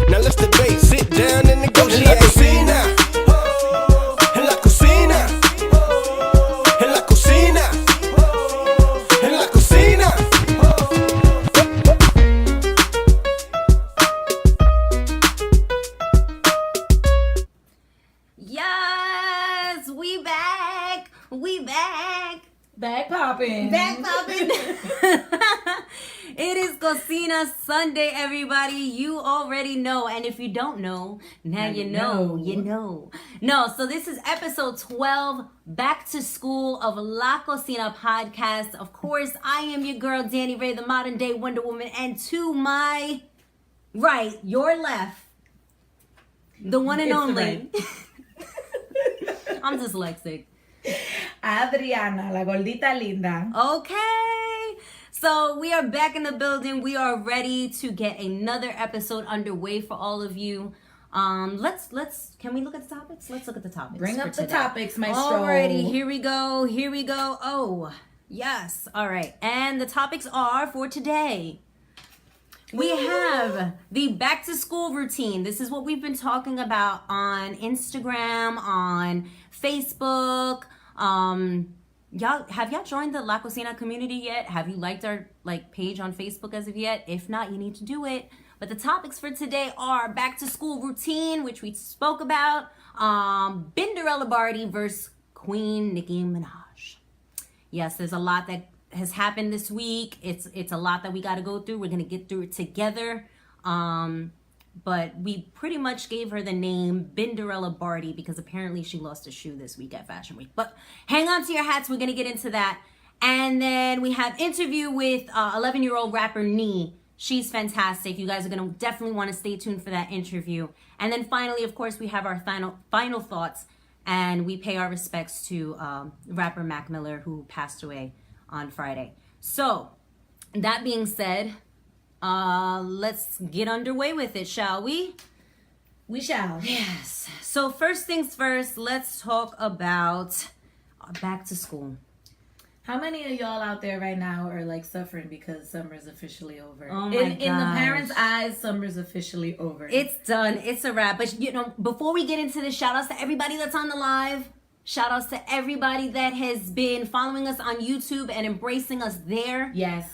Now let's debate, sit down and negotiate. En la cocina, en la cocina, en la cocina, en la cocina. Yes, we back. We back. Back popping. Back popping. It is Cocina Sunday, everybody. You already know. And if you don't know, now you know. You know. No, so this is episode 12, Back to School of La Cocina podcast. Of course, I am your girl, daniree, the modern day Wonder Woman. And to my right, your left, the one and only. I'm dyslexic. Adriana, la Gordita Linda. Okay. So we are back in the building. We are ready to get another episode underway for all of you. Let's can we look at the topics? Let's look at the topics. Bring up the topics, maestro. Alrighty, here we go. Here we go. Oh, yes. All right. And the topics are for today. We have the back to school routine. This is what we've been talking about on Instagram, on Facebook. Have y'all joined the La Cocina community yet? Have you liked our page on Facebook as of yet? If not, you need to do it. But the topics for today are back to school routine, which we spoke about. Binderella Bardi versus Queen Nicki Minaj. Yes, there's a lot that has happened this week. It's a lot that we got to go through. We're gonna get through it together. But we pretty much gave her the name Binderella Bardi because apparently she lost a shoe this week at Fashion Week. But hang on to your hats. We're gonna get into that. And then we have interview with 11-year-old rapper Nicki. She's fantastic. You guys are gonna definitely want to stay tuned for that interview. And then finally, of course, we have our final thoughts, and we pay our respects to rapper Mac Miller, who passed away on Friday. So that being said, let's get underway with it, shall we? We shall. Yes. So first things first, let's talk about back to school. How many of y'all out there right now are suffering because summer's officially over? Oh my in the gosh. parents' eyes, summer's officially over. It's done. It's a wrap. But before we get into this, shout outs to everybody that's on the live. Shout outs to everybody that has been following us on YouTube and embracing us there. Yes.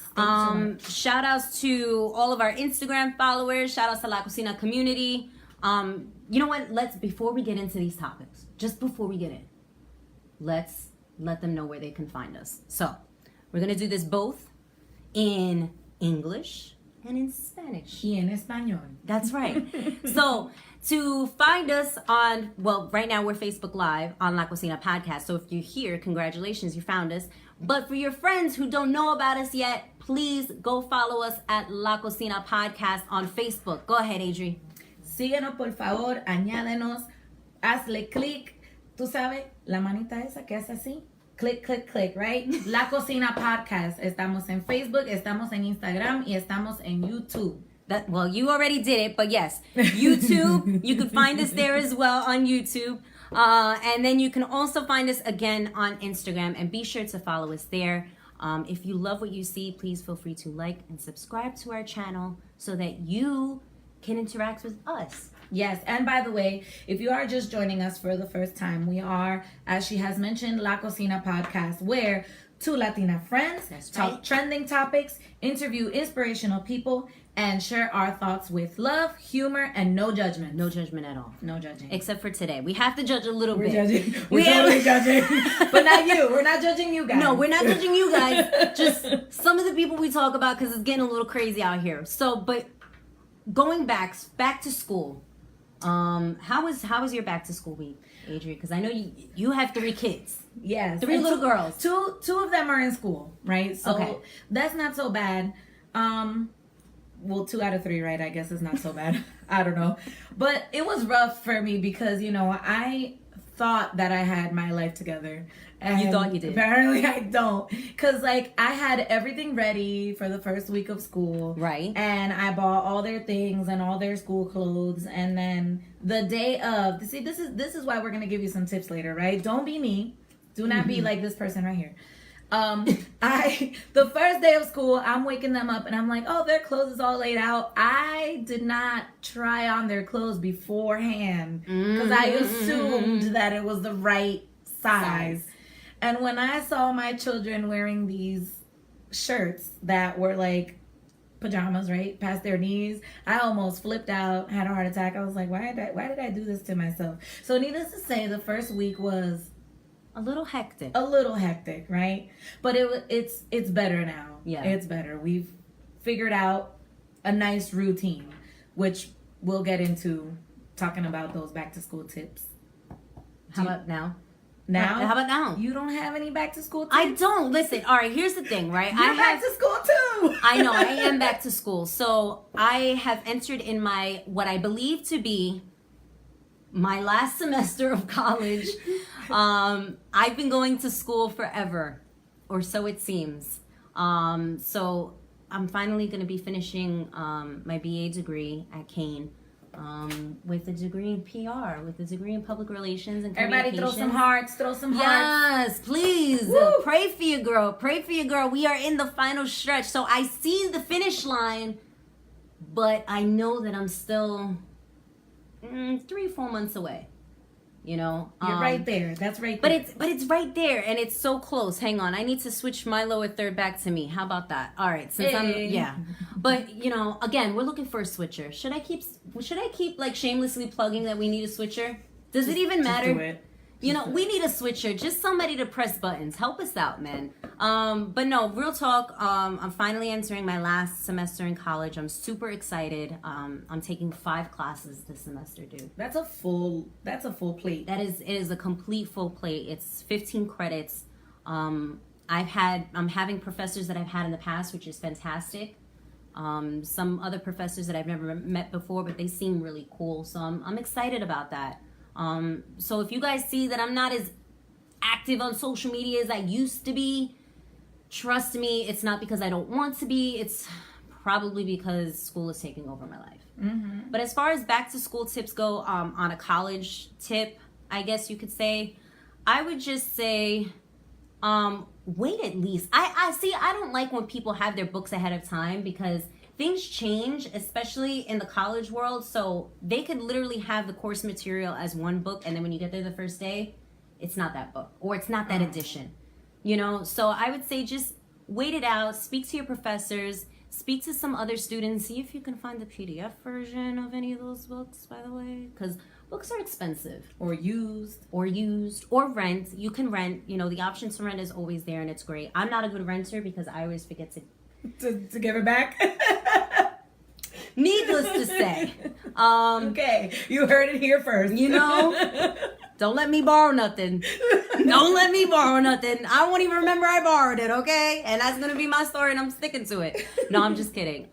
Shout outs to all of our Instagram followers. Shout outs to La Cocina community. You know what? Before we get into these topics, just before we get in, let's let them know where they can find us. So we're going to do this both in English and in Spanish. Y en español. That's right. So to find us right now we're Facebook Live on La Cocina Podcast. So if you're here, congratulations, you found us. But for your friends who don't know about us yet, please go follow us at La Cocina Podcast on Facebook. Go ahead, Adri. Síguenos, por favor, añádenos, hazle clic. Tú sabes, la manita esa que hace así. Click, click, click, right? La Cocina Podcast. Estamos en Facebook, estamos en Instagram y estamos en YouTube. You already did it, but yes, YouTube, you can find us there as well on YouTube. And then you can also find us again on Instagram, and be sure to follow us there. If you love what you see, please feel free to like and subscribe to our channel so that you can interact with us. Yes, and by the way, if you are just joining us for the first time, we are, as she has mentioned, La Cocina Podcast, where two Latina friends talk trending topics, interview inspirational people, and share our thoughts with love, humor, and no judgment. No judgment at all. No judging. Except for today. We have to judge a little bit. Judging. We're totally judging. But not you. We're not judging you guys. No, we're not judging you guys. Just some of the people we talk about because it's getting a little crazy out here. So, but going back to school. How was your back to school week, Adrienne? Because I know you have 3 kids. Yes. 3 little girls. Two of them are in school, right? So that's not so bad. 2 out of 3, right? I guess is not so bad. I don't know. But it was rough for me because, I thought that I had my life together. And you thought you did. Apparently I don't. Because, I had everything ready for the first week of school. Right. And I bought all their things and all their school clothes. And then the day of, see, this is why we're going to give you some tips later, right? Don't be me. Do not be like this person right here. The first day of school, I'm waking them up and I'm like, oh, their clothes is all laid out. I did not try on their clothes beforehand because I assumed that it was the right size. And when I saw my children wearing these shirts that were like pajamas, right, past their knees, I almost flipped out, had a heart attack. I was like, why did I do this to myself? So needless to say, the first week was a little hectic, right? But it's better now. Yeah, it's better. We've figured out a nice routine, which we'll get into talking about those back to school tips. How about now? How about now? You don't have any back to school tips? I don't. Listen, all right, here's the thing, right? You're back to school too. I know, I am back to school. So I have entered in my, what I believe to be my last semester of college. I've been going to school forever, or so it seems. So I'm finally going to be finishing my BA degree at Kane. With a degree in PR, with a degree in public relations and everybody throw some hearts. Yes, please. Woo. Pray for your girl. We are in the final stretch. So I see the finish line, but I know that I'm still 3-4 months away. You know, you're right there. That's right there. there. But it's right there, and it's so close. Hang on, I need to switch my lower third back to me. How about that? All right, But you know, again, we're looking for a switcher. Should I keep like shamelessly plugging that we need a switcher? Does it even matter? Do it. You know, we need a switcher, just somebody to press buttons. Help us out, man. But no, real talk. I'm finally entering my last semester in college. I'm super excited. I'm taking 5 classes this semester, dude. That's a full plate. It is a complete full plate. It's 15 credits. I'm having professors that I've had in the past, which is fantastic. Some other professors that I've never met before, but they seem really cool. So I'm excited about that. So if you guys see that I'm not as active on social media as I used to be, trust me, it's not because I don't want to be. It's probably because school is taking over my life. Mm-hmm. But as far as back to school tips go, on a college tip, I guess you could say, I would just say, wait at least. I don't like when people have their books ahead of time because things change, especially in the college world. So they could literally have the course material as one book, and then when you get there the first day, it's not that book or it's not that edition, you know? So I would say just wait it out, speak to your professors, speak to some other students, see if you can find the PDF version of any of those books, by the way, because books are expensive. Or used, or rent. You can rent, you know, the option to rent is always there, and it's great. I'm not a good renter because I always forget to give it back. Needless to say. Okay, you heard it here first. You know, don't let me borrow nothing. Don't let me borrow nothing. I won't even remember I borrowed it, okay? And that's going to be my story, and I'm sticking to it. No, I'm just kidding.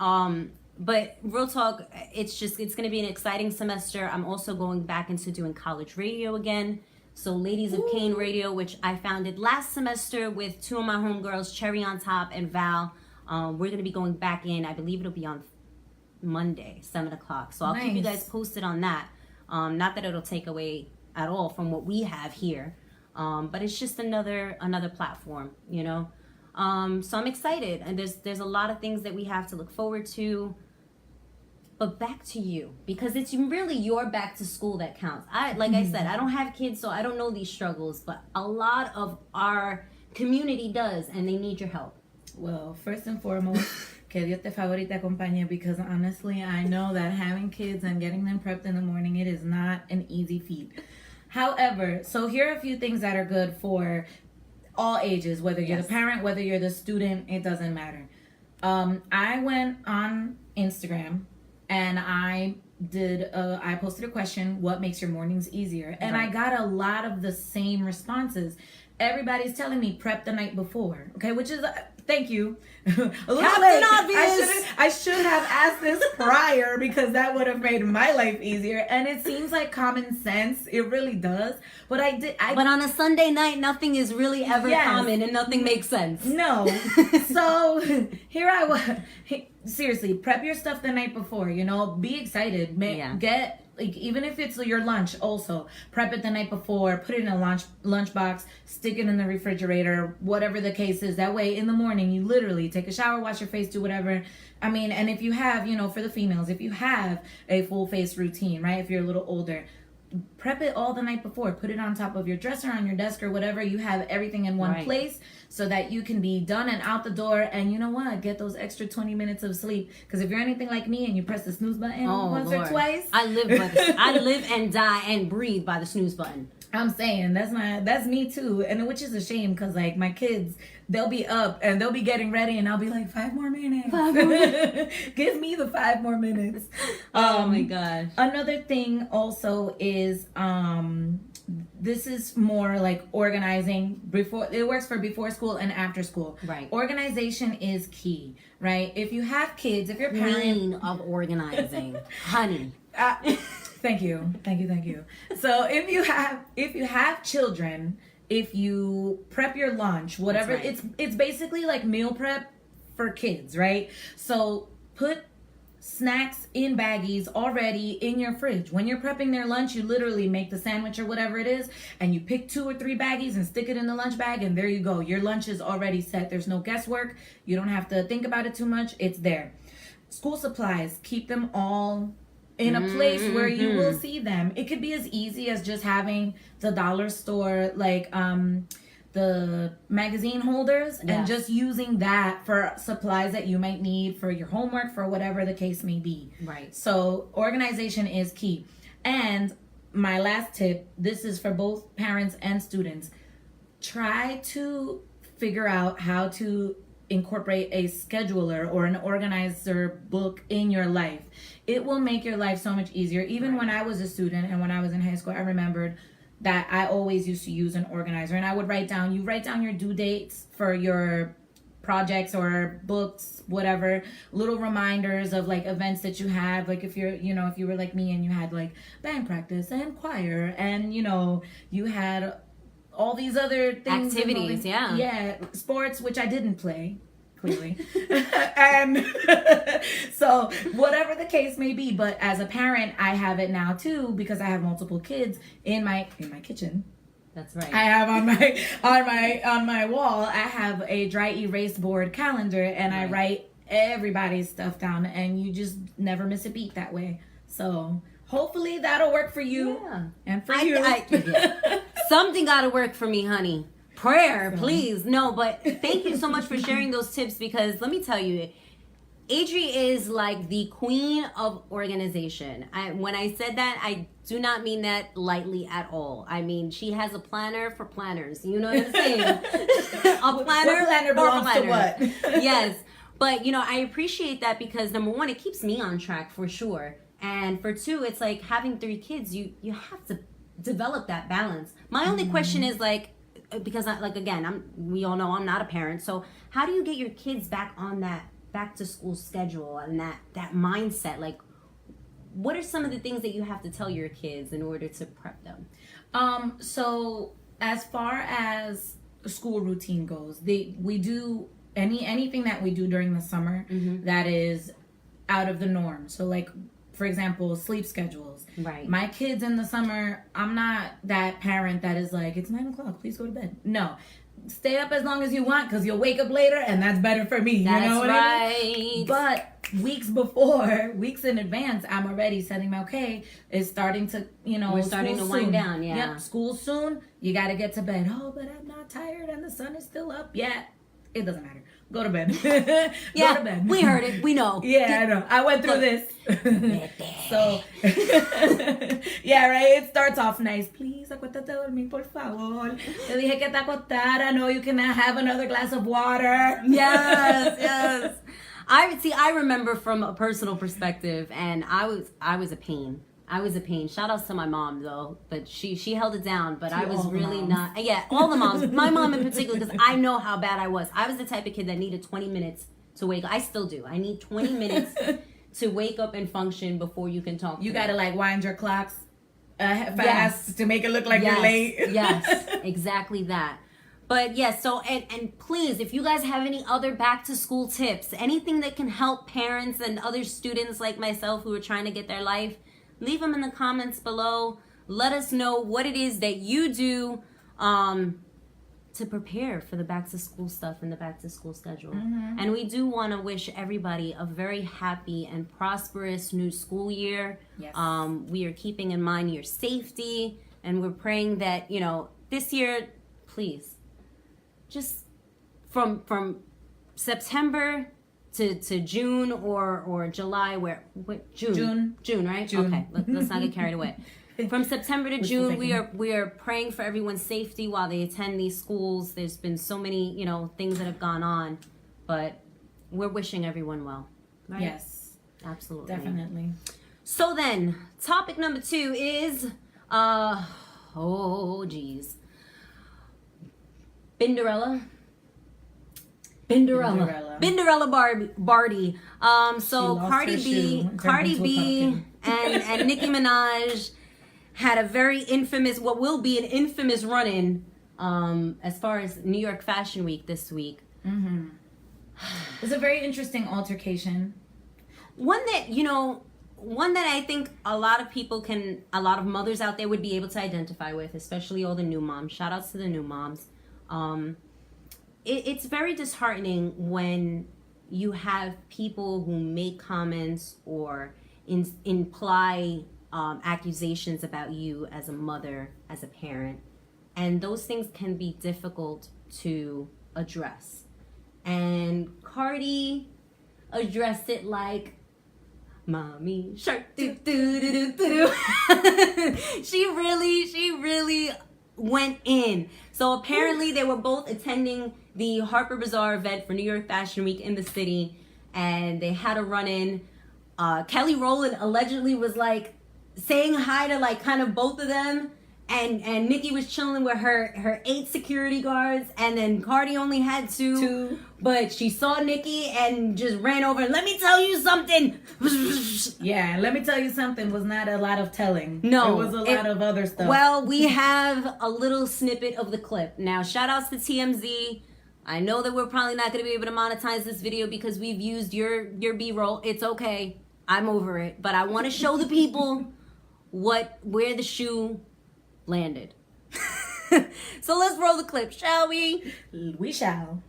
But real talk, it's going to be an exciting semester. I'm also going back into doing college radio again. So Ladies of Kane Radio, which I founded last semester with 2 of my homegirls, Cherry on Top and Val. We're going to be going back in. I believe it'll be on Monday, 7 o'clock. So I'll keep you guys posted on that. Not that it'll take away at all from what we have here. But it's just another platform, you know. So I'm excited. And there's a lot of things that we have to look forward to. But back to you, because it's really your back to school that counts. I said, I don't have kids, so I don't know these struggles. But a lot of our community does, and they need your help. Well, first and foremost, que Dios te favorite acompañe, because honestly, I know that having kids and getting them prepped in the morning, it is not an easy feat. However, so here are a few things that are good for all ages, whether you're the parent, whether you're the student, it doesn't matter. I went on Instagram and I posted a question, what makes your mornings easier? And I got a lot of the same responses. Everybody's telling me prep the night before, okay, which is thank you. A little late. Obvious. I should have asked this prior because that would have made my life easier. And it seems like common sense. It really does. But But on a Sunday night, nothing is really ever common and nothing makes sense. No. So here I was. Seriously, prep your stuff the night before. You know, be excited. Get like even if it's your lunch, also prep it the night before, put it in a lunchbox, stick it in the refrigerator, whatever the case is. That way in the morning you literally take a shower, wash your face, do whatever. I mean, and if you have, you know, for the females, if you have a full face routine, right, if you're a little older, prep it all the night before. Put it on top of your dresser, on your desk, or whatever. You have everything in one place so that you can be done and out the door. And you know what? Get those extra 20 minutes of sleep. Because if you're anything like me and you press the snooze button once or twice, I live and die and breathe by the snooze button. I'm saying that's me too, and which is a shame because like my kids, they'll be up and they'll be getting ready, and I'll be like 5 more minutes. 5 more minutes. Give me the 5 more minutes. Oh my gosh. Another thing also is this is more like organizing before. It works for before school and after school. Right. Organization is key, right? If you have kids, if you're a parent, Queen of organizing, honey. Thank you. So if you have children, if you prep your lunch, whatever, it's basically like meal prep for kids, right? So put snacks in baggies already in your fridge. When you're prepping their lunch, you literally make the sandwich or whatever it is, and you pick 2 or 3 baggies and stick it in the lunch bag, and there you go. Your lunch is already set. There's no guesswork. You don't have to think about it too much. It's there. School supplies, keep them all in a place where you will see them. It could be as easy as just having the dollar store, like the magazine holders, and just using that for supplies that you might need for your homework, for whatever the case may be. Right. So organization is key. And my last tip, this is for both parents and students, try to figure out how to incorporate a scheduler or an organizer book in your life. It will make your life so much easier. Even when I was a student and when I was in high school, I remembered that I always used to use an organizer, and I would write down your due dates for your projects or books, whatever, little reminders of like events that you have. Like if you were like me and you had like band practice and choir, and you had all these other things, activities, sports, which I didn't play, clearly. And so whatever the case may be, but as a parent, I have it now too, because I have multiple kids in my kitchen. That's right. I have on my wall, I have a dry erase board calendar, and I write everybody's stuff down, and you just never miss a beat that way. So hopefully that'll work for you and for you. Something gotta work for me, honey. Prayer, please. No, but thank you so much for sharing those tips, because let me tell you, Adri is like the queen of organization. When I said that, I do not mean that lightly at all. I mean, she has a planner for planners. You know what I'm saying? A planner, what planner belongs to what? Yes. But, I appreciate that, because number one, it keeps me on track for sure. And for two, it's like having 3 kids, you have to develop that balance. My only question is because we all know I'm not a parent. So how do you get your kids back on that back to school schedule and that mindset? Like, what are some of the things that you have to tell your kids in order to prep them? So as far as school routine goes, we do anything that we do during the summer that is out of the norm. So like, for example, sleep schedules. Right. My kids in the summer, I'm not that parent that is like, it's 9:00, please go to bed. No. Stay up as long as you want, because you'll wake up later, and that's better for me. That's you know what right. I mean? But weeks in advance, I'm already setting it's starting to, we're starting to wind down, Yep, school soon. You got to get to bed. Oh, but I'm not tired and the sun is still up yet. It doesn't matter. Go to bed. Yeah, go to bed. We heard it. We know. Yeah, I know. I went through this. So, yeah, right? It starts off nice. Please, acuéstate a dormir, por favor. Te dije que te acostara. No, you cannot have another glass of water. Yes. I remember from a personal perspective, and I was a pain. Shout outs to my mom though, but she held it down, but I was really not. Yeah, all the moms. My mom in particular, because I know how bad I was. I was the type of kid that needed 20 minutes to wake up. I still do. I need 20 minutes to wake up and function before you can talk. You gotta wind your clocks fast to make it look like you're late. Yes, exactly that. But yes, so and please, if you guys have any other back to school tips, anything that can help parents and other students like myself who are trying to get their life, leave them in the comments below. Let us know what it is that you do to prepare for the back to school stuff and the back to school schedule. And we do want to wish everybody a very happy and prosperous new school year. Yes. We are keeping in mind your safety, and we're praying that, you know, this year, please, just from September to June or July, June, right? June. Okay, let's not get carried away. From September to June, we are praying for everyone's safety while they attend these schools. There's been so many, you know, things that have gone on, but we're wishing everyone well. Right? Yes, Absolutely. definitely. So then, topic number 2 is, Binderella Bardi. So Cardi B and Nicki Minaj had a very infamous, what will be an infamous run-in as far as New York Fashion Week this week. It's a very interesting altercation. One that I think a lot of mothers out there would be able to identify with, especially all the new moms. Shout outs to the new moms. It's very disheartening when you have people who make comments or imply accusations about you as a mother, as a parent, and those things can be difficult to address. And Cardi addressed it like, "Mommy shark do do do do do." She really went in. So apparently they were both attending the Harper Bazaar event for New York Fashion Week in the city, and they had a run-in. Kelly Rowland allegedly was like saying hi to like kind of both of them, and Nicki was chilling with her 8 security guards, and then Cardi only had 2. But she saw Nicki and just ran over and, "Let me tell you something." Yeah, let me tell you something was not a lot of telling. No. It was a lot of other stuff. Well, we have a little snippet of the clip. Now, shout outs to TMZ. I know that we're probably not going to be able to monetize this video because we've used your B-roll. It's okay. I'm over it. But I want to show the people where the shoe landed. So let's roll the clip, shall we? We shall.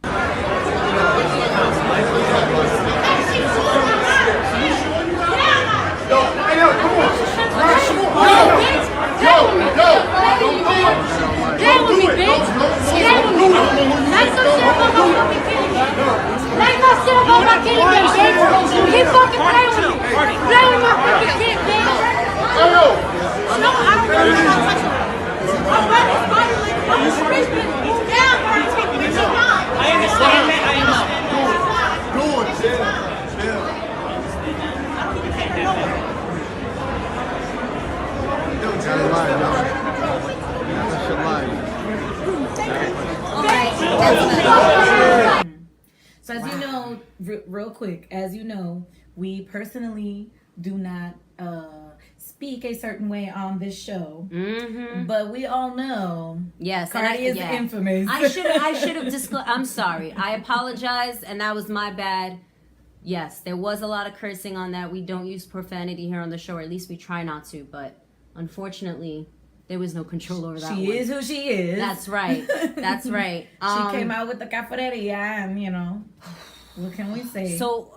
So as you know, real quick, as you know, we personally do not speak a certain way on this show, but we all know, yes, Cardi is infamous. I should have disclosed. I'm sorry. I apologize, and that was my bad. Yes, there was a lot of cursing on that. We don't use profanity here on the show, or at least we try not to. But unfortunately, there was no control over that. She is who she is. That's right. That's right. She came out with the cafereria, and you know, what can we say? So,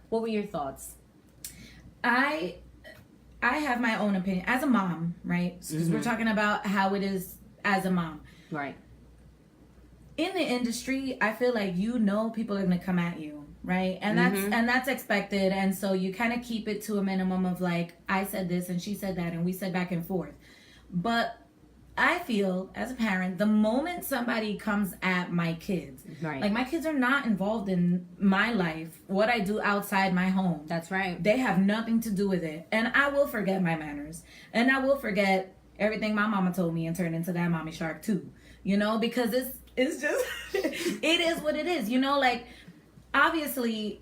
what were your thoughts? I have my own opinion as a mom, right? Because we're talking about how it is as a mom, right? In the industry, I feel like people are gonna come at you, right? And that's expected, and so you kind of keep it to a minimum of like, I said this and she said that and we said back and forth. But I feel as a parent, the moment somebody comes at my kids, right? Like my kids are not involved in my life, what I do outside my home. That's right. They have nothing to do with it. And I will forget my manners. And I will forget everything my mama told me and turn into that mommy shark too. You know, because it's just, it is what it is. You know, like, obviously,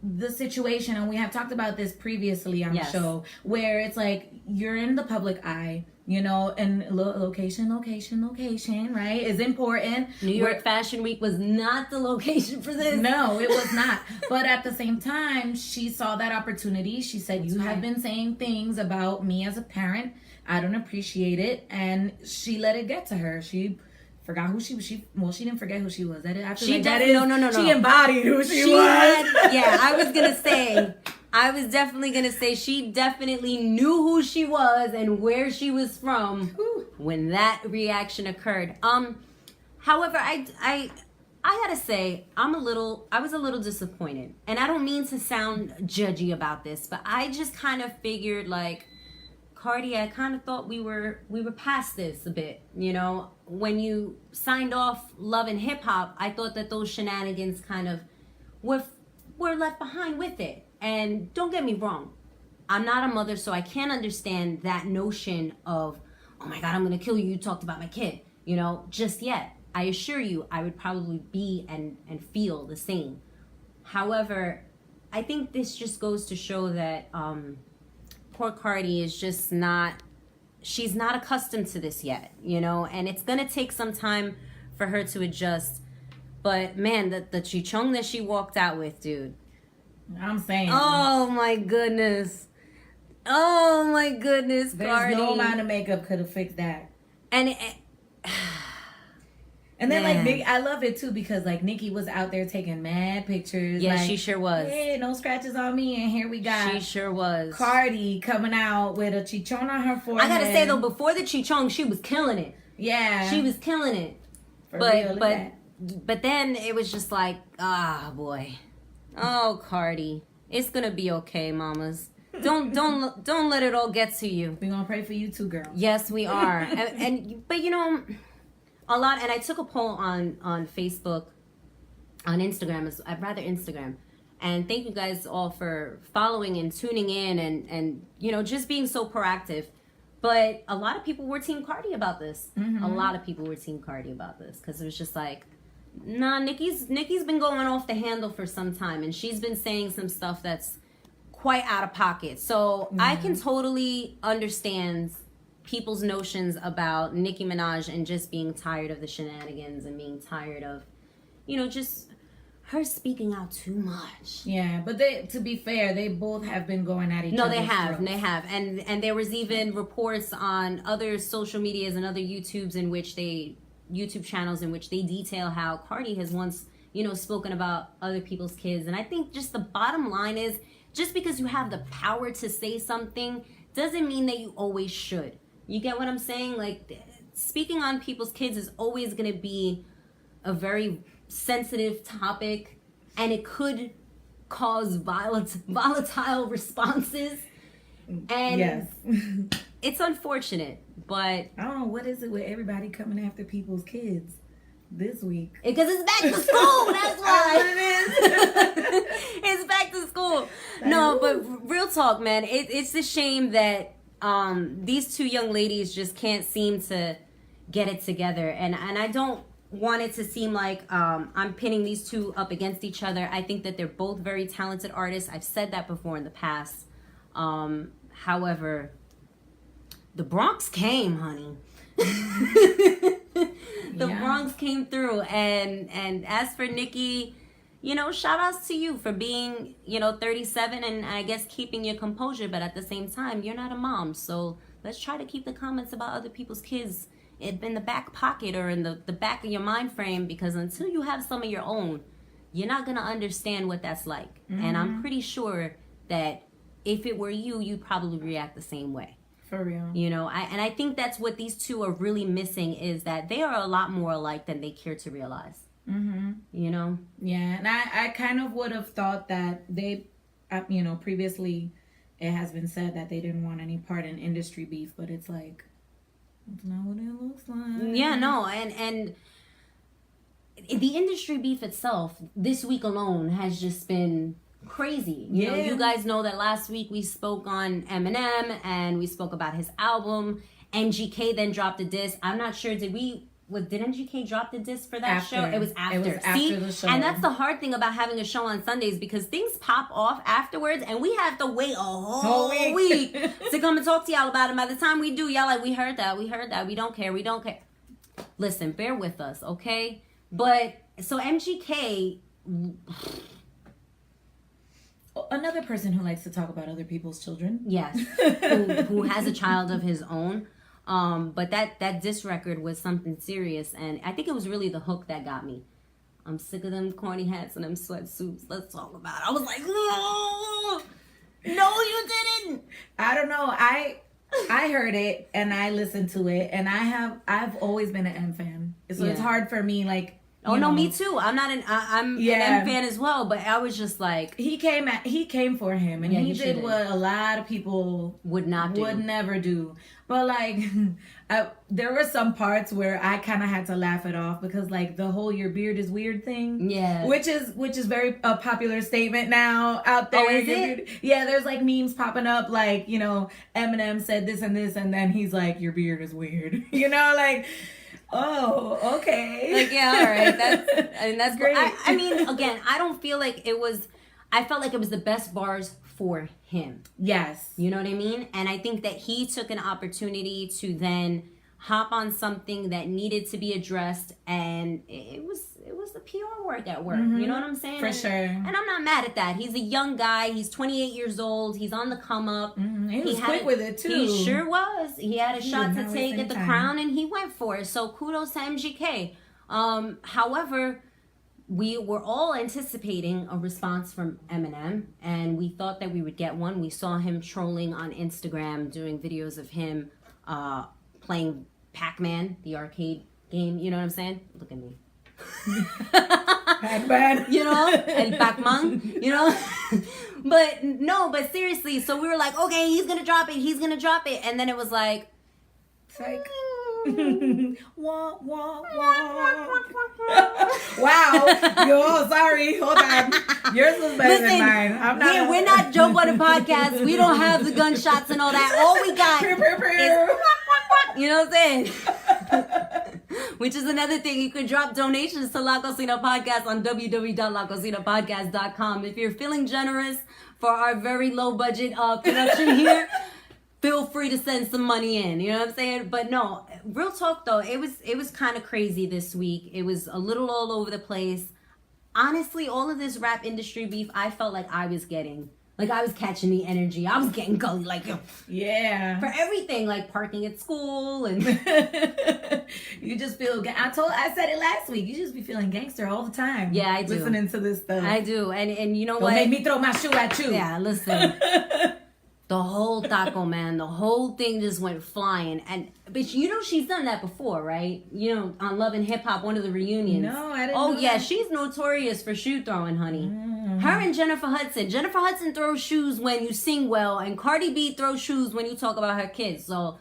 the situation, and we have talked about this previously on the show, where it's like you're in the public eye, you know, and location, right, is important. New York Fashion Week was not the location for this. No, it was not. But at the same time, she saw that opportunity. She said, you have been saying things about me as a parent. I don't appreciate it. And she let it get to her. She forgot who she was. She didn't forget who she was. That I feel like that is, no. She embodied who she was. I was definitely gonna say she definitely knew who she was and where she was from when that reaction occurred. However, I gotta say I was a little disappointed, and I don't mean to sound judgy about this, but I just kind of figured, like, Cardi, I kind of thought we were past this a bit, you know. When you signed off Love and Hip Hop, I thought that those shenanigans kind of were left behind with it. And don't get me wrong, I'm not a mother, so I can't understand that notion of, oh my God, I'm gonna kill you, you talked about my kid, you know, just yet. I assure you, I would probably be and feel the same. However, I think this just goes to show that poor Cardi is just she's not accustomed to this yet, you know, and it's gonna take some time for her to adjust. But man, the chichong that she walked out with, dude. I'm saying. Oh my goodness. There's Cardi. No amount of makeup could have fixed that. And and then, like, Nicki, I love it too, because, like, Nicki was out there taking mad pictures. Yeah, like, she sure was. Hey, no scratches on me, and here we got. She sure was. Cardi coming out with a chichon on her forehead. I gotta say though, before the chichong, she was killing it. Yeah, she was killing it. But then it was just like, boy, oh Cardi, it's gonna be okay, mamas. Don't let it all get to you. We're gonna pray for you too, girl. Yes, we are. But you know, a lot, and I took a poll on Facebook, on Instagram, rather Instagram, and thank you guys all for following and tuning in and you know, just being so proactive. But a lot of people were Team Cardi about this. Mm-hmm. A lot of people were Team Cardi about this, because it was just like, nah, Nicki's been going off the handle for some time, and she's been saying some stuff that's quite out of pocket. So I can totally understand people's notions about Nicki Minaj and just being tired of the shenanigans and being tired of, you know, just her speaking out too much. Yeah, but to be fair, they both have been going at each other. No, they have. And there was even reports on other social medias and other YouTube channels in which they detail how Cardi has once, you know, spoken about other people's kids. And I think just the bottom line is, just because you have the power to say something doesn't mean that you always should. You get what I'm saying? Like, speaking on people's kids is always going to be a very sensitive topic, and it could cause volatile responses. And yes. It's unfortunate, but I don't know, what is it with everybody coming after people's kids this week? Because it's back to school. That's why it is. It's back to school. No, but real talk, man. It's a shame that these two young ladies just can't seem to get it together, and I don't want it to seem like I'm pinning these two up against each other. I think that they're both very talented artists. I've said that before in the past. However, the Bronx came, honey. The Bronx came through, and as for Nicki, you know, shout outs to you for being, you know, 37 and I guess keeping your composure, but at the same time, you're not a mom, so let's try to keep the comments about other people's kids in the back pocket or in the back of your mind frame, because until you have some of your own, you're not gonna understand what that's like. Mm-hmm. And I'm pretty sure that if it were you, you'd probably react the same way. For real. You know, I think that's what these two are really missing, is that they are a lot more alike than they care to realize. Mm-hmm. You know? Yeah, and I kind of would have thought that they, you know, previously it has been said that they didn't want any part in industry beef, but it's like, that's not what it looks like. Yeah, no, and the industry beef itself, this week alone, has just been crazy. You know, you guys know that last week we spoke on Eminem and we spoke about his album. NGK then dropped a diss. I'm not sure, did we did MGK drop the disc for that After. show? It was after. It was after the show. And that's the hard thing about having a show on Sundays, because things pop off afterwards and we have to wait a whole week to come and talk to y'all about it. By the time we do, y'all like, we heard that, we don't care. Listen, bear with us, okay? But so MGK, another person who likes to talk about other people's children. yes, who has a child of his own. But that diss record was something serious, and I think it was really the hook that got me. I'm sick of them corny hats and them sweatsuits. Let's talk about it. I was like, no, you didn't. I don't know. I heard it and I listened to it, and I've always been an M fan, so it's hard for me, like. Oh no, me too. I'm an M fan as well, but I was just like, he came for him, and he did what a lot of people would never do. But like, there were some parts where I kind of had to laugh it off, because like the whole "your beard is weird" thing, which is very a popular statement now out there. Oh, is it? Yeah, there's like memes popping up, like, you know, Eminem said this and this, and then he's like, "Your beard is weird," you know, like. Oh, okay. Like, yeah, all right. That's great. I mean, again, I don't feel like it was. I felt like it was the best bars for him. Yes. You know what I mean? And I think that he took an opportunity to then hop on something that needed to be addressed, and it was the PR work at work. You know what I'm saying? For sure. And I'm not mad at that. He's a young guy. He's 28 years old. He's on the come up. He was quick with it too. He sure was. He had a shot to take at the crown, and he went for it. So kudos to MGK. However, we were all anticipating a response from Eminem, and we thought that we would get one. We saw him trolling on Instagram, doing videos of him playing Pac-Man, the arcade game. You know what I'm saying? Look at me. Pac-Man. You know? El Pac-Man. You know? But seriously, so we were like, okay, he's gonna drop it. And then it was like... Psych. Wah, wah, wah. Wow. Yo, sorry. Hold on. Yours was better than mine. I'm not. We're not Joe Budden podcast. We don't have the gunshots and all that. All we got is, you know what I'm saying? Which is another thing. You can drop donations to La Cocina Podcast on www.lacocinapodcast.com. If you're feeling generous for our very low budget production here, feel free to send some money in. You know what I'm saying? But no, real talk though, it was kind of crazy this week. It was a little all over the place. Honestly, all of this rap industry beef, I felt like I was getting. Like, I was catching the energy. I was getting gully, like, yo. Yeah. For everything, like parking at school and... You just feel... I said it last week. You just be feeling gangster all the time. Yeah, I do. Listening to this stuff. I do. And you know what? Don't make me throw my shoe at you. Yeah, listen. The whole taco, man, the whole thing just went flying. But you know she's done that before, right? You know, on Love and Hip Hop, one of the reunions. No, I didn't know yeah, that. She's notorious for shoe throwing, honey. Her and Jennifer Hudson. Jennifer Hudson throws shoes when you sing well, and Cardi B throws shoes when you talk about her kids. So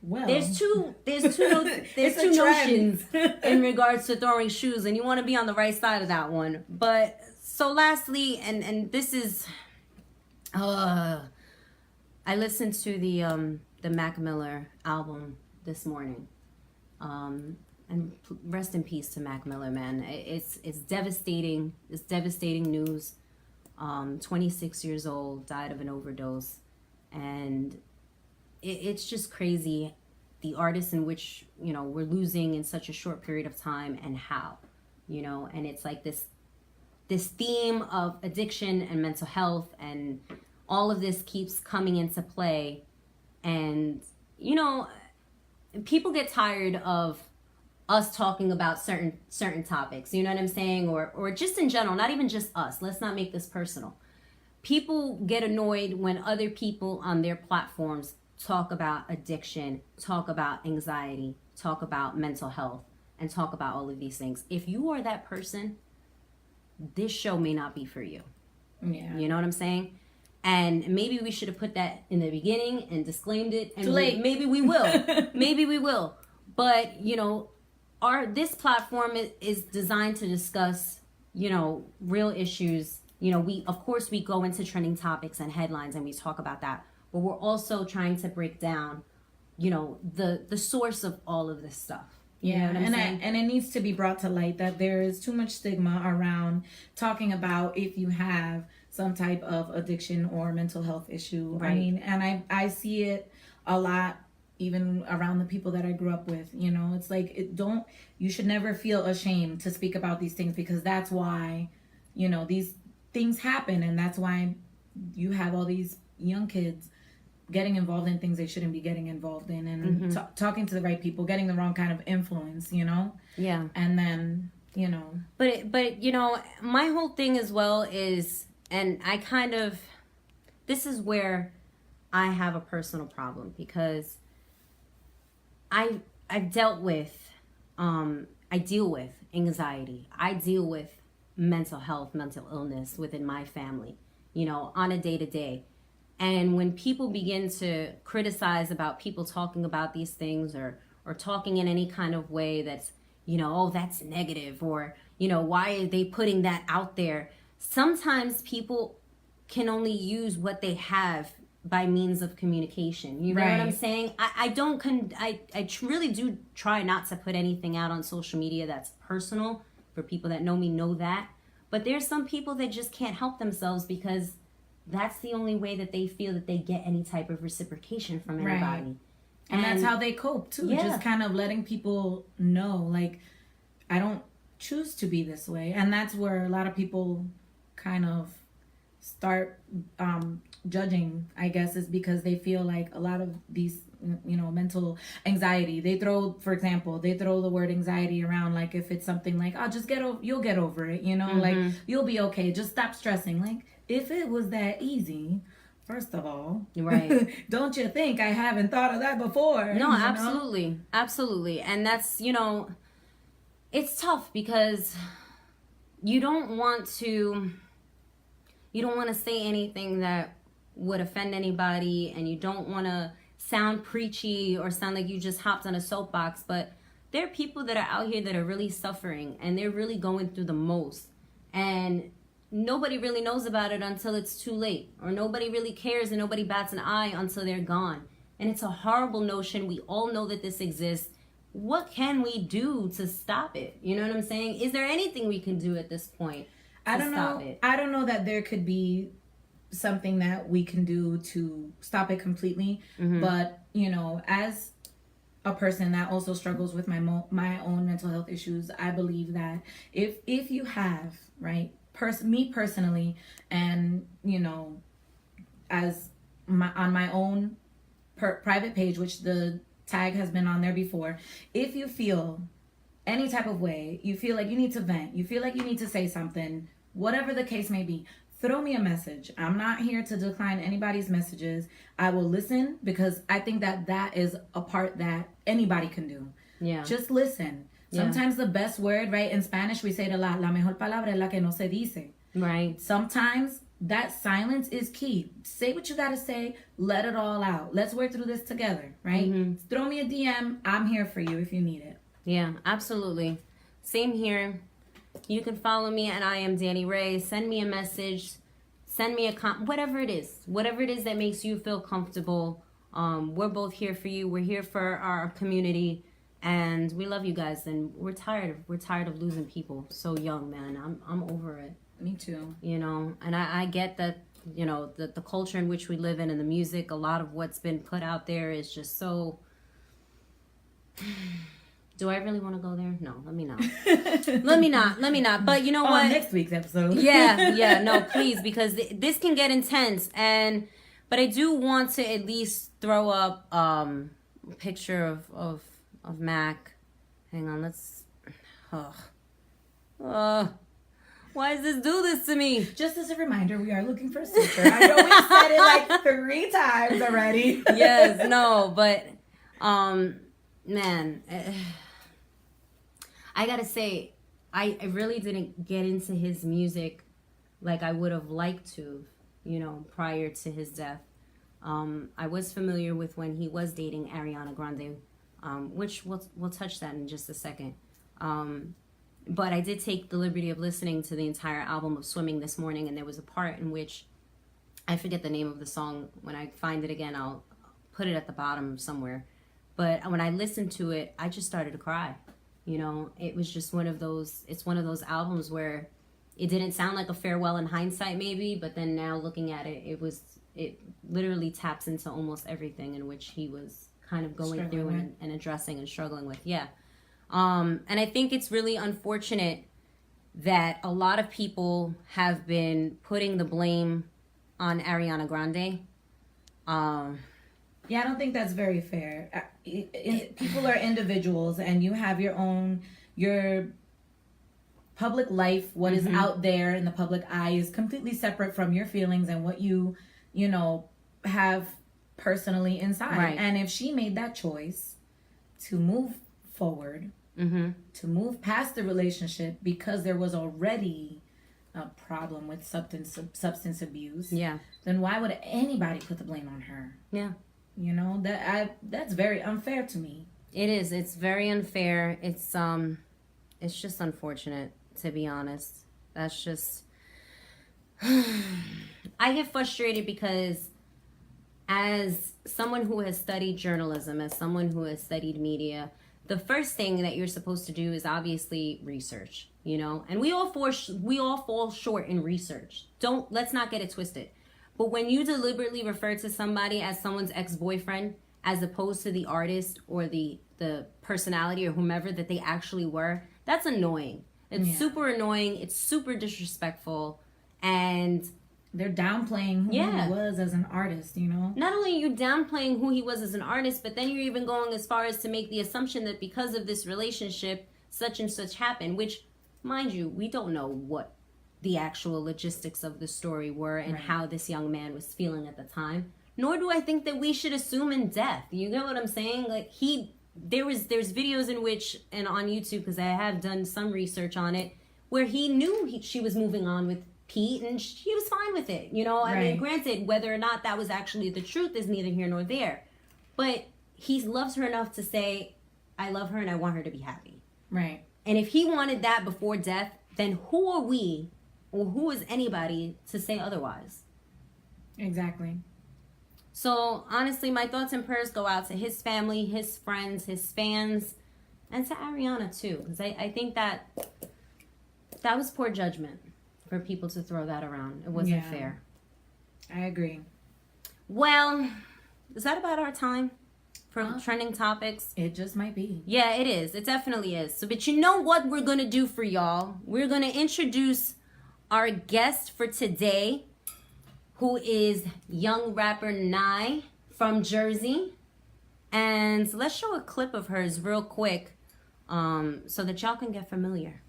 well, there's two notions in regards to throwing shoes, and you want to be on the right side of that one. But so lastly, and this is I listened to the Mac Miller album this morning, and rest in peace to Mac Miller, man. It's devastating. It's devastating news. 26 years old, died of an overdose, and it's just crazy. The artists in which we're losing in such a short period of time, and how, and it's like this theme of addiction and mental health and all of this keeps coming into play. And, people get tired of us talking about certain topics, you know what I'm saying? Or just in general, not even just us. Let's not make this personal. People get annoyed when other people on their platforms talk about addiction, talk about anxiety, talk about mental health, and talk about all of these things. If you are that person, this show may not be for you. Yeah. You know what I'm saying? And maybe we should have put that in the beginning and disclaimed it. And too late. Maybe we will. Maybe we will. But, this platform is designed to discuss, real issues. We go into trending topics and headlines and we talk about that. But we're also trying to break down, the source of all of this stuff. You know Yeah, what I'm saying? and it needs to be brought to light that there is too much stigma around talking about if you have some type of addiction or mental health issue. Right. I mean, and I see it a lot even around the people that I grew up with. You know, it's like you should never feel ashamed to speak about these things, because that's why, you know, these things happen, and that's why you have all these young kids getting involved in things they shouldn't be getting involved in, and talking to the right people, getting the wrong kind of influence, you know? Yeah. And then, you know. But you know, my whole thing as well is, and I kind of, this is where I have a personal problem, because I've dealt with, I deal with anxiety. I deal with mental health, mental illness within my family, you know, on a day-to-day. And when people begin to criticize about people talking about these things, or talking in any kind of way that's, you know, oh, that's negative, or, you know, why are they putting that out there? Sometimes people can only use what they have by means of communication. You know what I'm saying? I really do try not to put anything out on social media that's personal. For people that know me know that. But there's some people that just can't help themselves, because that's the only way that they feel that they get any type of reciprocation from anybody. Right. And that's how they cope too. Yeah. Just kind of letting people know, like, I don't choose to be this way. And that's where a lot of people kind of start judging, I guess, is because they feel like a lot of these, you know, mental anxiety, for example, they throw the word anxiety around, like if it's something like, oh, you'll get over it, you know, like you'll be okay, just stop stressing. Like, if it was that easy, first of all, right? Don't you think I haven't thought of that before? No, absolutely. Know? Absolutely. And that's, you know, it's tough, because you don't want to say anything that would offend anybody, and you don't want to sound preachy or sound like you just hopped on a soapbox, but there are people that are out here that are really suffering, and they're really going through the most, and nobody really knows about it until it's too late, or nobody really cares and nobody bats an eye until they're gone. And it's a horrible notion. We all know that this exists. What can we do to stop it? You know what I'm saying? Is there anything we can do at this point to stop it? I don't know that there could be something that we can do to stop it completely. But, you know, as a person that also struggles with my own mental health issues, I believe that if you have, right, me personally, and, you know, as on my own private page, which the tag has been on there before, if you feel any type of way, you feel like you need to vent, you feel like you need to say something, whatever the case may be, throw me a message. I'm not here to decline anybody's messages. I will listen, because I think that is a part that anybody can do. Yeah. Just listen. Sometimes the best word, right? In Spanish, we say la mejor palabra es la que no se dice. Right. Sometimes that silence is key. Say what you got to say. Let it all out. Let's work through this together, right? Throw me a DM. I'm here for you if you need it. Yeah, absolutely. Same here. You can follow me at I am daniree. Send me a message. Send me a whatever it is that makes you feel comfortable. We're both here for you. We're here for our community. And we love you guys, and we're tired of losing people so young, man. I'm over it. Me too. You know, and I get that, you know, the culture in which we live in and the music, a lot of what's been put out there is just so. Do I really want to go there? No, let me not. let me not. But you know what? Next week's episode. Yeah, no, please, because this can get intense, but I do want to at least throw up a picture of Mac. Hang on, let's. Why does this do this to me? Just as a reminder, we are looking for a sister. I know we said it like 3 times already. Yes, no, but man, I gotta say, I really didn't get into his music like I would have liked to, you know, prior to his death. I was familiar with when he was dating Ariana Grande, which we'll touch that in just a second. But I did take the liberty of listening to the entire album of Swimming this morning, and there was a part in which, I forget the name of the song. When I find it again, I'll put it at the bottom somewhere. But when I listened to it, I just started to cry. You know, it was just one of those albums where it didn't sound like a farewell in hindsight maybe, but then now looking at it, it literally taps into almost everything in which he was kind of going through and addressing and struggling with. Yeah. And I think it's really unfortunate that a lot of people have been putting the blame on Ariana Grande. Yeah, I don't think that's very fair. People are individuals, and you have your public life. What is out there in the public eye is completely separate from your feelings and what you have personally inside. Right. And if she made that choice to move forward, to move past the relationship because there was already a problem with substance abuse, then why would anybody put the blame on her? Yeah. You know, that's very unfair to me. It is. It's very unfair. It's just unfortunate, to be honest. That's just I get frustrated because as someone who has studied journalism, as someone who has studied media, the first thing that you're supposed to do is obviously research, you know? And we all fall short in research. Let's not get it twisted. But when you deliberately refer to somebody as someone's ex-boyfriend, as opposed to the artist or the personality or whomever that they actually were, that's annoying. It's super annoying. It's super disrespectful. And they're downplaying who he was as an artist, you know? Not only are you downplaying who he was as an artist, but then you're even going as far as to make the assumption that because of this relationship, such and such happened, which, mind you, we don't know what the actual logistics of the story were and how this young man was feeling at the time. Nor do I think that we should assume in death. You get what I'm saying? Like there's videos in which, and on YouTube, because I have done some research on it, where he knew she was moving on with Pete and he was fine with it. You know, I mean, granted, whether or not that was actually the truth is neither here nor there. But he loves her enough to say, I love her and I want her to be happy. Right. And if he wanted that before death, then who are we or who is anybody to say otherwise? Exactly. So, honestly, my thoughts and prayers go out to his family, his friends, his fans, and to Ariana, too. Because I think that was poor judgment for people to throw that around. It wasn't fair. I agree. Well, is that about our time for trending topics? It just might be. Yeah, it is. It definitely is. So, but you know what we're going to do for y'all? We're going to introduce our guest for today, who is young rapper Nye from Jersey. And let's show a clip of hers real quick so that y'all can get familiar.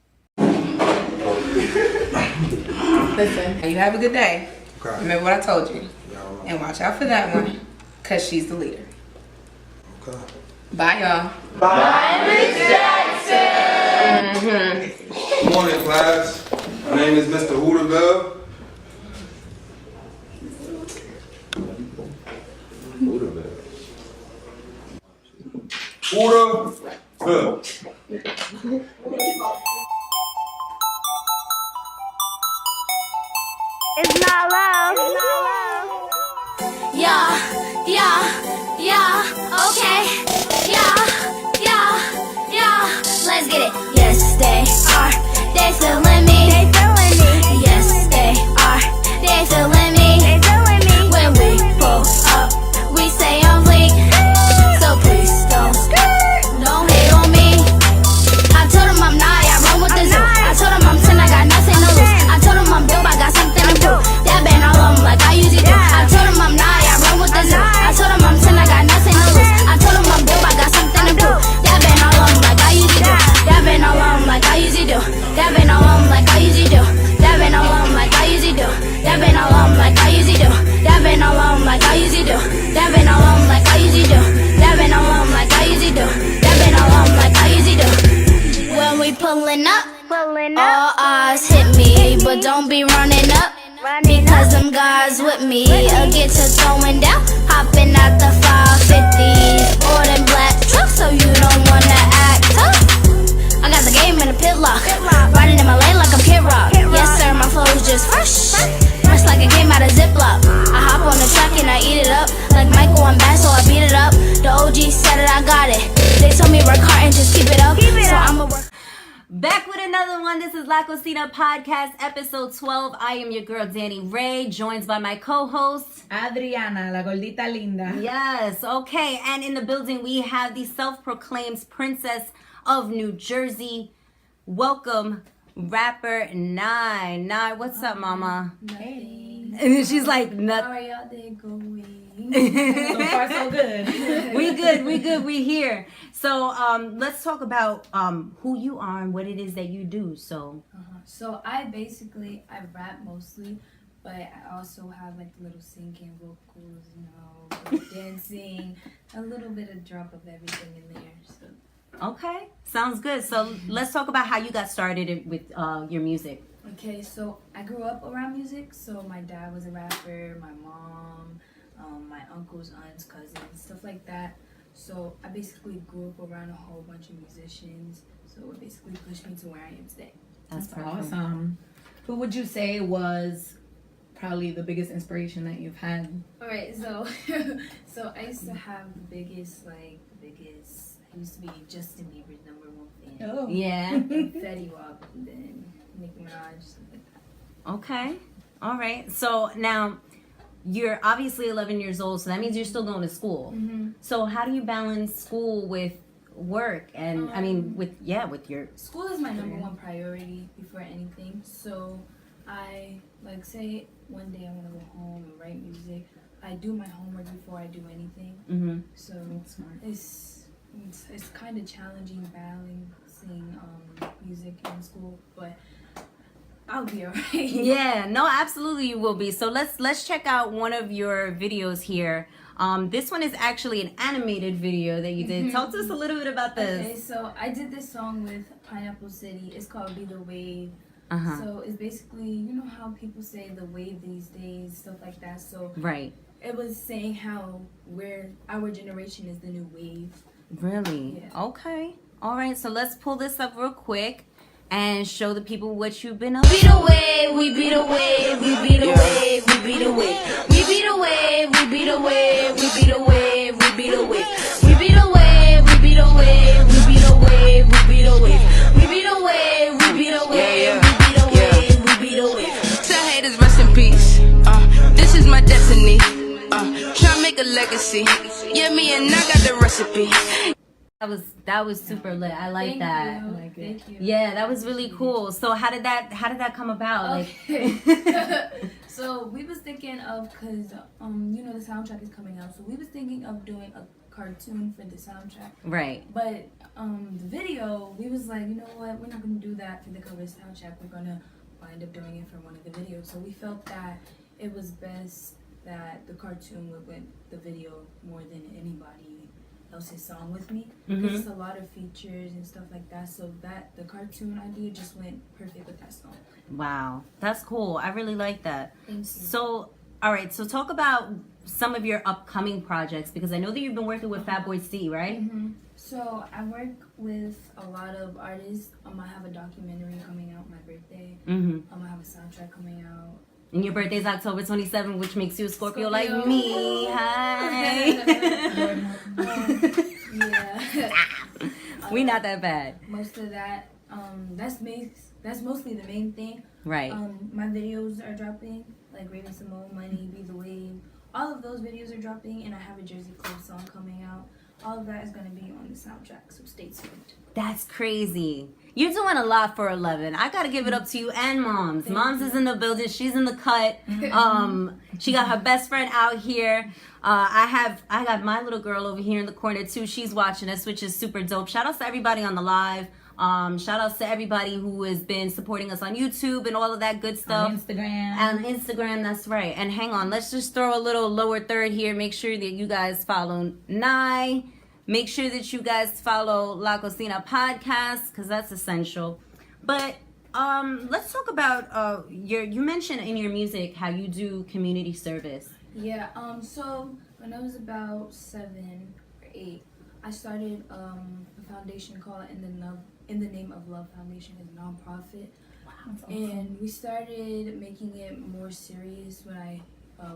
Listen, you have a good day. Okay. Remember what I told you. And watch out for that one, because she's the leader. Okay. Bye, y'all. Bye, Miss Jackson! Good morning, class. My name is Mr. Hooterville. Hooterville. It's not love. Yeah, okay. Yeah. Let's get it. Yes, they are. They feeling me. Yes, they are. They feeling me. When we pull up, we say on fleek. So please don't hate on me. I told him I'm not, I run with the zoo. I told him I'm 10, I got nothing to lose. I told him I'm built, I got something to prove. That been all on like I usually do. I told him I'm not, I run with the zoo. I told him I'm 10, I got nothing to lose. I told him I'm built, I got something to prove. That been all on like I usually do. That been all on like I usually do. That been all on like I usually do. That been all on like I usually do. That been all on like I usually do. That been all on like I usually do. That been all on like I usually do. That been all on like I usually do. That been all on like I usually do. When we pulling up, all eyes hit me, but don't be running up, because them guys with me. I'll get to throwing down, hopping out the 550s, or them black trucks, so you don't wanna act tough. I got the game in the pit lock, riding in my lane like I'm Kid Rock. Yes sir, my flow's just fresh like it came out of Ziploc. I hop on the track and I eat it up, like Michael, I'm bad so I beat it up. The OG said it, I got everyone. This is La Cocina Podcast, episode 12. I am your girl, daniree, joined by my co-host, Adriana, la Gordita Linda. Yes, okay. And in the building, we have the self-proclaimed princess of New Jersey. Welcome, rapper Nye. Nye, what's up, mama? Nothing. And then she's like, How nothing. are y'all day going? So far, so good. We here. So let's talk about who you are and what it is that you do. So So I rap mostly, but I also have like little singing vocals, dancing, a little bit of drop of everything in there. So okay, sounds good. So let's talk about how you got started with your music. okay, so I grew up around music. So my dad was a rapper, my mom, my uncles, aunts, cousins, stuff like that. So I basically grew up around a whole bunch of musicians. So it basically pushed me to where I am today. That's Awesome. Who would you say was probably the biggest inspiration that you've had? All right, so so I used to have the biggest. I used to be Justin Bieber's #1 fan. Oh. Yeah. And Fetty Wap, and then Nicki Minaj, stuff like that. Okay. All right. So now you're obviously 11 years old, so that means you're still going to school. Mm-hmm. So how do you balance school with work and with your School is my #1 priority before anything. So I say one day I want to go home and write music. I do my homework before I do anything. So it's kind of challenging balancing music and school, but I'll be alright. Yeah, no, absolutely you will be. So let's check out one of your videos here. This one is actually an animated video that you did. Talk to us a little bit about this. Okay, so I did this song with Pineapple City. It's called Be the Wave. So it's basically, you know how people say the wave these days, stuff like that. So Right. it was saying how our generation is the new wave. Really? Yeah. Okay. All right. So let's pull this up real quick and show the people what you've been up We be the wave, we be the wave, we be the wave, we be the wave. We be the wave, we be the wave, we be the wave, we be the wave. We be the wave, we be the wave, we be the wave, we be the wave. We be the wave, we be the wave, we be the wave, we be the wave. Tell haters rest in peace. This is my destiny. Try to make a legacy. Yeah, me and I got the recipe. That was super lit. I like that. Thank you. Yeah, that was really cool. So how did that come about? Okay. So we was thinking of, cause the soundtrack is coming out. So we was thinking of doing a cartoon for the soundtrack. Right. But the video, we was like, you know what? We're not gonna do that for the cover of the soundtrack. We're gonna wind up doing it for one of the videos. So we felt that it was best that the cartoon would win the video more than anybody else's song with me. Because it's a lot of features and stuff like that. So that the cartoon idea just went perfect with that song. Wow, that's cool. I really like that. Thank you. So, all right. So talk about some of your upcoming projects, because I know that you've been working with Fatboy C, right? So I work with a lot of artists. I have a documentary coming out my birthday. I have a soundtrack coming out. And your birthday's October 27th, which makes you a Scorpio like Scorpio. me. Hi. Yeah. We not that bad. Most of that. That's mostly the main thing. Right. My videos are dropping, like Raven Simone, Money, Be the Wave. All of those videos are dropping, and I have a Jersey Club song coming out. All of that is going to be on the soundtrack, so stay tuned. That's crazy. You're doing a lot for 11. I gotta give it up to you and Moms. Moms is in the building. She's in the cut. She got her best friend out here. I got my little girl over here in the corner too. She's watching us, which is super dope. Shout outs to everybody on the live. Shout outs to everybody who has been supporting us on YouTube and all of that good stuff. On Instagram. On Instagram, that's right. And hang on, let's just throw a little lower third here. Make sure that you guys follow Nye. Make sure that you guys follow La Cocina Podcast, because that's essential. But let's talk about you mentioned in your music how you do community service. Yeah, so when I was about 7 or 8, I started a foundation called In the Name of Love Foundation. It's a nonprofit. Wow, that's awesome. And we started making it more serious when I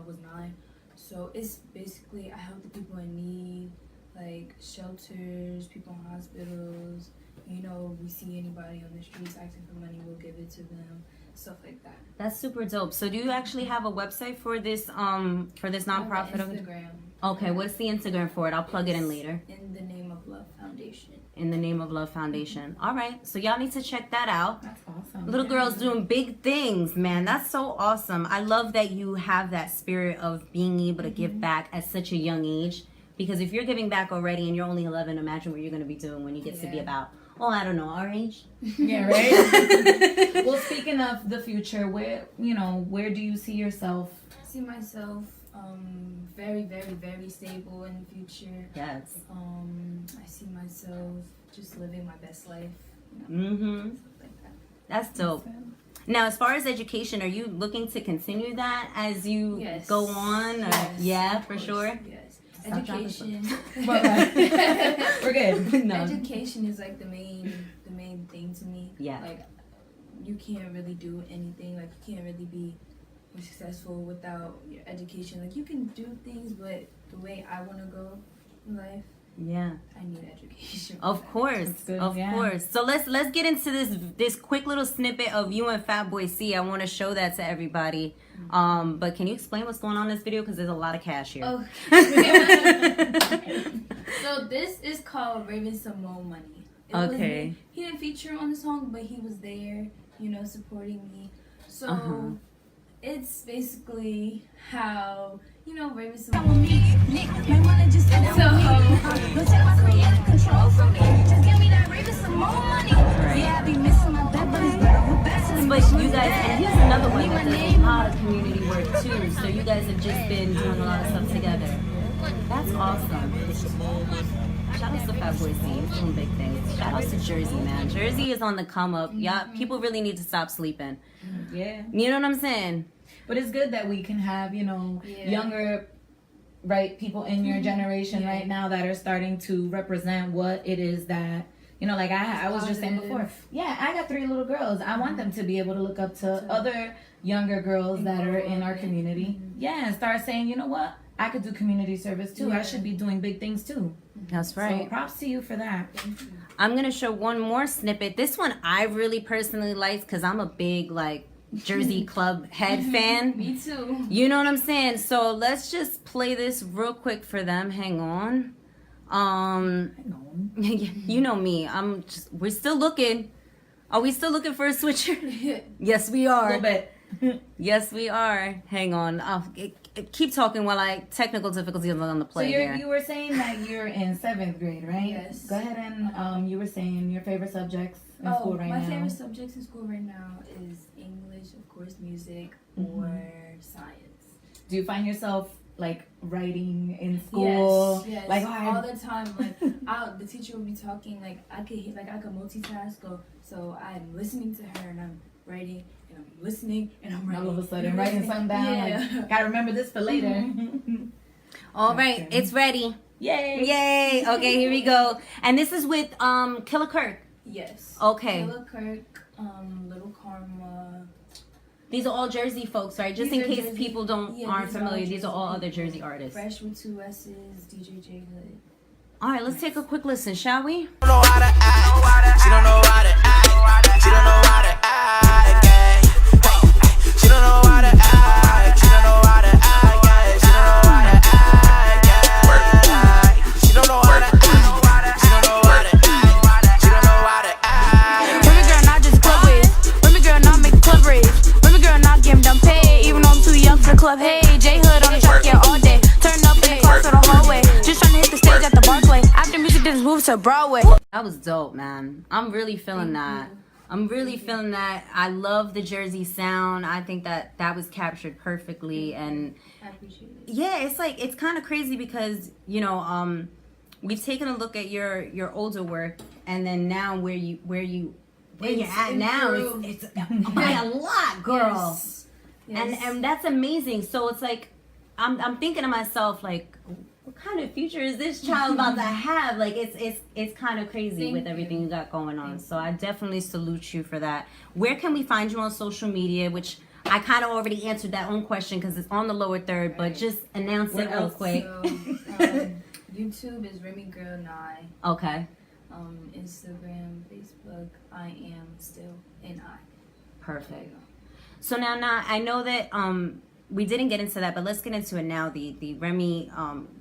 was 9. So it's basically I help the people in need, like shelters, people in hospitals, you know, we see anybody on the streets asking for money, we'll give it to them, stuff like that. That's super dope. So do you actually have a website for this nonprofit? Instagram. Okay, what's the Instagram for it? I'll plug it in later. In the Name of Love Foundation. In the Name of Love Foundation. All right, so y'all need to check that out. That's awesome. Little girls doing big things, man. That's so awesome. I love that you have that spirit of being able to give back at such a young age. Because if you're giving back already and you're only 11, imagine what you're going to be doing when you get to be about, I don't know, our age. Yeah, right? Well, speaking of the future, where do you see yourself? I see myself very, very, very stable in the future. Yes. I see myself just living my best life. Mm-hmm. Like that. That's dope. Now, as far as education, are you looking to continue that as you go on? Or? Yes. Yeah, for sure. Yes. Education. We're good. No. Education is like the main thing to me. Yeah. Like you can't really do anything. Like you can't really be successful without your education. Like you can do things, but the way I want to go in life, yeah, I need education. Of course, of course. So let's get into this quick little snippet of you and Fatboy C. I want to show that to everybody. But can you explain what's going on in this video? Because there's a lot of cash here. Oh. So this is called Raven Some More Money. Okay. He didn't feature on the song, but he was there, supporting me. So it's basically how, Raven Some More Money. But you guys, and here's another one that does a lot of community work too. So you guys have just been doing a lot of stuff together. That's awesome. Shout out to Fatboy C. He's doing big things. Shout out to Jersey, man. Jersey is on the come up. Yeah, people really need to stop sleeping. Yeah. You know what I'm saying? But it's good that we can have, younger, people in your generation right now that are starting to represent what it is that, like I was just saying before. Yeah, I got 3 little girls. I want them to be able to look up to other younger girls that are in our community. Yeah, and start saying, you know what? I could do community service too. I should be doing big things too. That's right. So props to you for that. I'm going to show one more snippet. This one I really personally like because I'm a big, Jersey Club head fan. Me too. You know what I'm saying? So let's just play this real quick for them. Hang on. You know me. We're still looking. Are we still looking for a switcher? Yes, we are. A little bit. Yes, we are. Hang on. Keep talking while technical difficulties on the play. So you were saying that you're in 7th grade, right? Yes. Go ahead and you were saying your favorite subjects in school right now. My favorite subjects in school right now is English, of course, music, or science. Do you find yourself writing in school? Yes. All the time. The teacher would be talking. I could multitask. So I'm listening to her and I'm writing and I'm listening and I'm writing. All of a sudden, writing something down. Yeah. Gotta remember this for later. All right, it's ready. Yay! Yay! Okay, here we go. And this is with Killer Kirk. Yes. Okay. Killer Kirk, Little Karma. These are all Jersey folks, right? Just These in are case Jersey- people aren't familiar, these are all other people. Jersey artists. Fresh with 2 S's, DJ J Hood. All right, let's take a quick listen, shall we? Don't know how to act. She don't know how to act. She don't know how to act. Yeah. She don't know how to act. She don't know how to act. Yeah. She don't know how to act. Yeah. She don't know how to act. She don't know how to act. She don't know how to act. Remy girl not just club with. Remy girl not make club rave. Remy girl not getting done paid. Even though I'm too young for the club. Hey, J Hood on the track, yeah, all day. Turn up in the class or the hallway. Just trying to hit the stage at the Barclay. After music, then move to Broadway. That was dope, man. I'm really feeling that. I'm really feeling that. I love the Jersey sound. I think that was captured perfectly. And I appreciate it. yeah, it's kind of crazy because, we've taken a look at your older work and then now where you're at now, it's by a lot, girl. Yes. Yes. And that's amazing. So it's I'm thinking to myself, what kind of future is this child about to have? It's kind of crazy with everything you got going on. So I definitely salute you for that. Where can we find you on social media? Which I kind of already answered that own question because it's on the lower third, but just announce it real quick. So, YouTube is Remy Girl 9. Okay. Instagram, Facebook, I am still an I. Perfect. So now I know that we didn't get into that, but let's get into it now. The Remy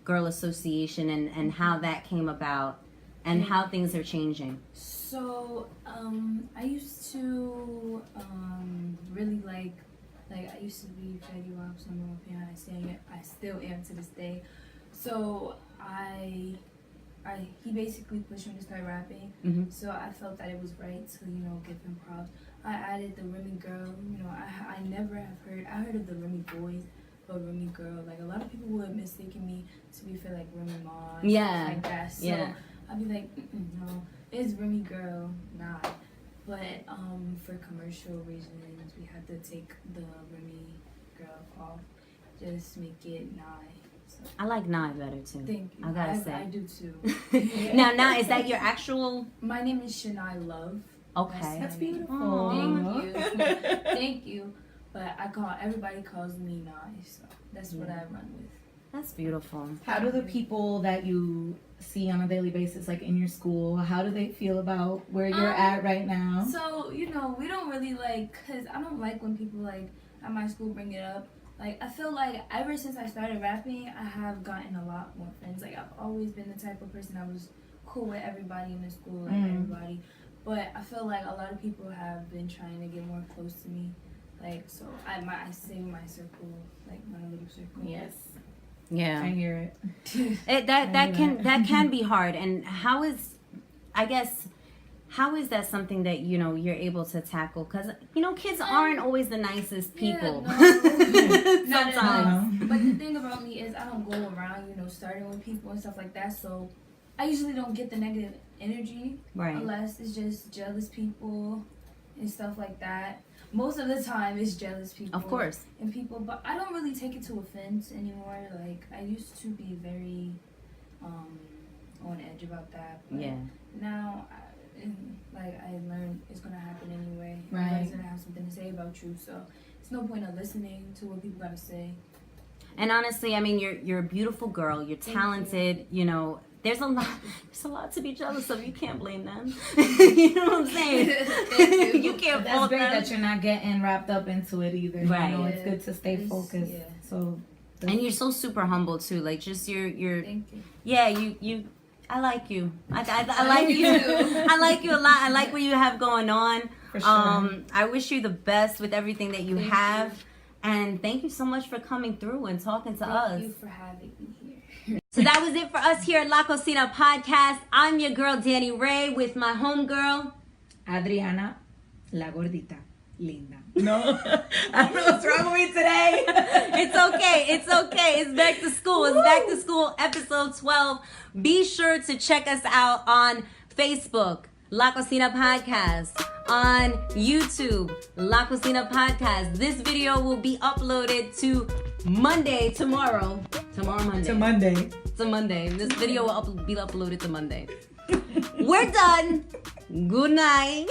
Girl Association and how that came about and how things are changing. So I used to really like I used to be Fetty Wap's number one fan. I still am to this day. So he basically pushed me to start rapping. Mm-hmm. So I felt that it was right to, give him props. I added the Remy Girl. I never have heard. I heard of the Remy Boys, but Remy Girl, like a lot of people would have mistaken me to be for like Remy Ma. Yeah. Like that. So I'd be like, no, it's Remy Girl, not. But for commercial reasons, we had to take the Remy Girl off. Just make it Nye. So. I like Nye better too. Thank you. I gotta say. I do too. Now, is that your actual? My name is Shania Love. Okay. That's beautiful. Thank you. Thank you. But everybody calls me Nye, so that's what I run with. That's beautiful. How do the people that you see on a daily basis, like in your school, how do they feel about where you're at right now? So, we don't really because I don't like when people at my school bring it up. I feel like ever since I started rapping, I have gotten a lot more friends. I've always been the type of person that was cool with everybody in the school, everybody. But I feel like a lot of people have been trying to get more close to me. So I say my circle, my little circle. Yes. Yeah. I hear it. That can be hard. And how is that something that you're able to tackle? Because kids aren't always the nicest people. Yeah, no, sometimes. But the thing about me is I don't go around starting with people and stuff like that. So I usually don't get the negative energy, right? Unless it's just jealous people and stuff like that. Most of the time it's jealous people, of course, and people. But I don't really take it to offense anymore. I used to be very on edge about that. But now. I learned it's gonna happen anyway. Right. Everybody's gonna have something to say about you, so it's no point of listening to what people gotta say. And honestly, I mean, you're a beautiful girl. You're talented. There's a lot to be jealous of. You can't blame them. You know what I'm saying? You can't. That's great that you're not getting wrapped up into it either. Right. It's good to stay focused. Yeah. So. And you're so super humble too. Just your. Thank you. Yeah, you. I like you. I like you. I like you a lot. I like what you have going on. For sure. I wish you the best with everything that you have. And thank you so much for coming through and talking to us. Thank you for having me here. So that was it for us here at La Cocina Podcast. I'm your girl, daniree, with my homegirl, Adriana, la Gordita Linda. No, I don't know what's wrong with me today. It's okay. It's back to school. It's back to school, episode 12. Be sure to check us out on Facebook, La Cocina Podcast. On YouTube, La Cocina Podcast. This video will be uploaded to Monday, tomorrow. Monday. To Monday. This video will be uploaded to Monday. We're done. Good night.